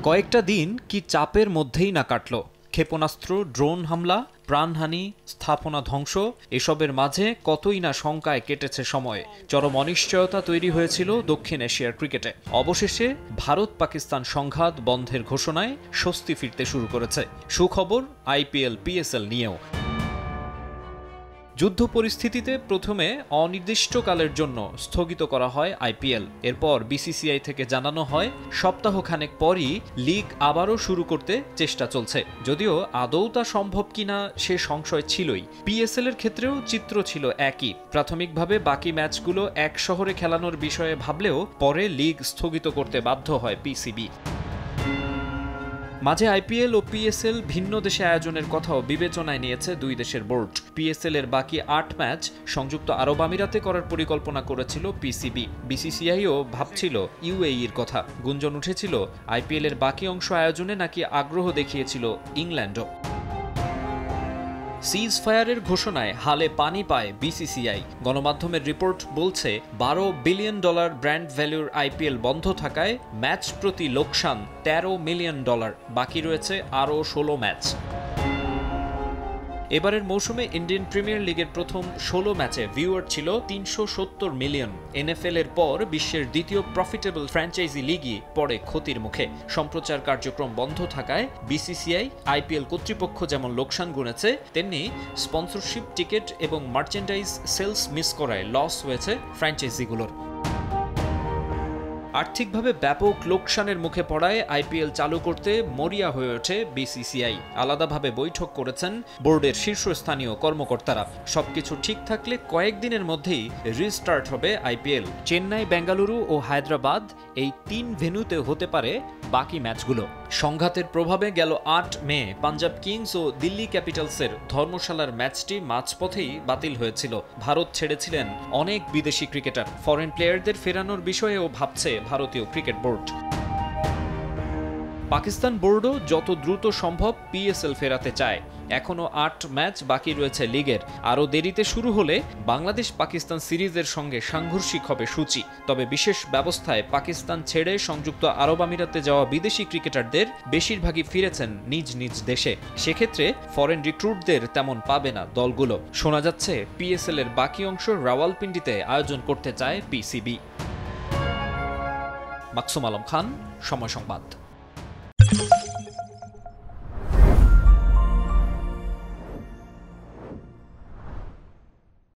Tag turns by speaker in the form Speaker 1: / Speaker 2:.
Speaker 1: কয়েকটা দিন কি চাপের মধ্যেই না কাটল। ক্ষেপণাস্ত্র, ড্রোন হামলা, প্রাণহানি, স্থাপনা ধ্বংস, এসবের মাঝে কতই না শঙ্কায় কেটেছে সময়। চরম অনিশ্চয়তা তৈরি হয়েছিল দক্ষিণ এশিয়ার ক্রিকেটে। অবশেষে ভারত পাকিস্তান সংঘাত বন্ধের ঘোষণায় স্বস্তি ফিরতে শুরু করেছে। সুখবর আইপিএল, পিএসএল নিয়েও। যুদ্ধ পরিস্থিতিতে প্রথমে অনির্দিষ্টকালের জন্য স্থগিত করা হয় আইপিএল। এরপর বিসিসিআই থেকে জানানো হয় সপ্তাহখানেক পরই লিগ আবারও শুরু করতে চেষ্টা চলছে। যদিও আদৌ তা সম্ভব কিনা সে সংশয় ছিলই। পিএসএল এর ক্ষেত্রেও চিত্র ছিল একই। প্রাথমিকভাবে বাকি ম্যাচগুলো এক শহরে খেলানোর বিষয়ে ভাবলেও পরে লিগ স্থগিত করতে বাধ্য হয় পিসিবি। মাঝে আইপিএল ও পিএসএল ভিন্ন দেশে আয়োজনের কথাও বিবেচনায় নিয়েছে দুই দেশের বোর্ড। পিএসএল এর বাকি ৮ ম্যাচ সংযুক্ত আরব আমিরাতে করার পরিকল্পনা করেছিল পিসিবি। বিসিসিআইও ভাবছিল ইউএইর কথা। গুঞ্জন উঠেছিল আইপিএল এর বাকি অংশ আয়োজনে নাকি আগ্রহ দেখিয়েছিল ইংল্যান্ডও। সিজ ফায়ারের ঘোষণায় হালে পানি পায় বিসিসিআই। গণমাধ্যমের রিপোর্ট বলছে $12 বিলিয়ন ব্র্যান্ড ভ্যালুর আইপিএল বন্ধ থাকায় ম্যাচ প্রতি লোকসান $13 মিলিয়ন। বাকি রয়েছে আরও 16 ম্যাচ। এবারের মৌসুমে ইন্ডিয়ান প্রিমিয়ার লিগের প্রথম 16 ম্যাচে ভিউয়ার ছিল 370 মিলিয়ন। এনএফএল এর পর বিশ্বের দ্বিতীয় প্রফিটেবল ফ্র্যাঞ্চাইজি লিগই পড়ে ক্ষতির মুখে। সম্প্রচার কার্যক্রম বন্ধ থাকায় বিসিসিআই, আইপিএল কর্তৃপক্ষ যেমন লোকসান গুনেছে, তেমনি স্পন্সরশিপ, টিকিট এবং মার্চেন্ডাইজ সেলস মিস করায় লস হয়েছে ফ্র্যাঞ্চাইজিগুলোর। আর্থিকভাবে ব্যাপক লোকসানের মুখে পড়ায় আইপিএল চালু করতে মরিয়া হয়ে ওঠে বিসিসিআই। আলাদাভাবে বৈঠক করেছেন বোর্ডের শীর্ষস্থানীয় কর্মকর্তারা। সবকিছু ঠিক থাকলে কয়েকদিনের মধ্যেই রিস্টার্ট হবে আইপিএল। চেন্নাই, বেঙ্গালুরু ও হায়দ্রাবাদ, এই 3 ভেন্যুতে হতে পারে বাকি ম্যাচগুলো। সংঘাতের প্রভাবে গেল 8 মে পাঞ্জাব কিংস ও দিল্লি ক্যাপিটালসের ধর্মশালার ম্যাচটি মাঝপথেই বাতিল হয়েছিল। ভারত ছেড়েছিলেন অনেক বিদেশি ক্রিকেটার। ফরেন প্লেয়ারদের ফেরানোর বিষয়েও ভাবছে ভারতীয় ক্রিকেট বোর্ড। পাকিস্তান বোর্ডও যত দ্রুত সম্ভব পিএসএল ফেরাতে চায়। এখনও 8 ম্যাচ বাকি রয়েছে লিগের। আরও দেরিতে শুরু হলে বাংলাদেশ পাকিস্তান সিরিজের সঙ্গে সাংঘর্ষিক হবে সূচি। তবে বিশেষ ব্যবস্থায় পাকিস্তান ছেড়ে সংযুক্ত আরব আমিরাতে যাওয়া বিদেশি ক্রিকেটারদের বেশিরভাগই ফিরেছেন নিজ নিজ দেশে। সেক্ষেত্রে ফরেন রিক্রুটদের তেমন পাবে না দলগুলো। শোনা যাচ্ছে পিএসএল এর বাকি অংশ রাওয়ালপিন্ডিতে আয়োজন করতে চায় পিসিবি। মাকসুম আলম খান, সময় সংবাদ।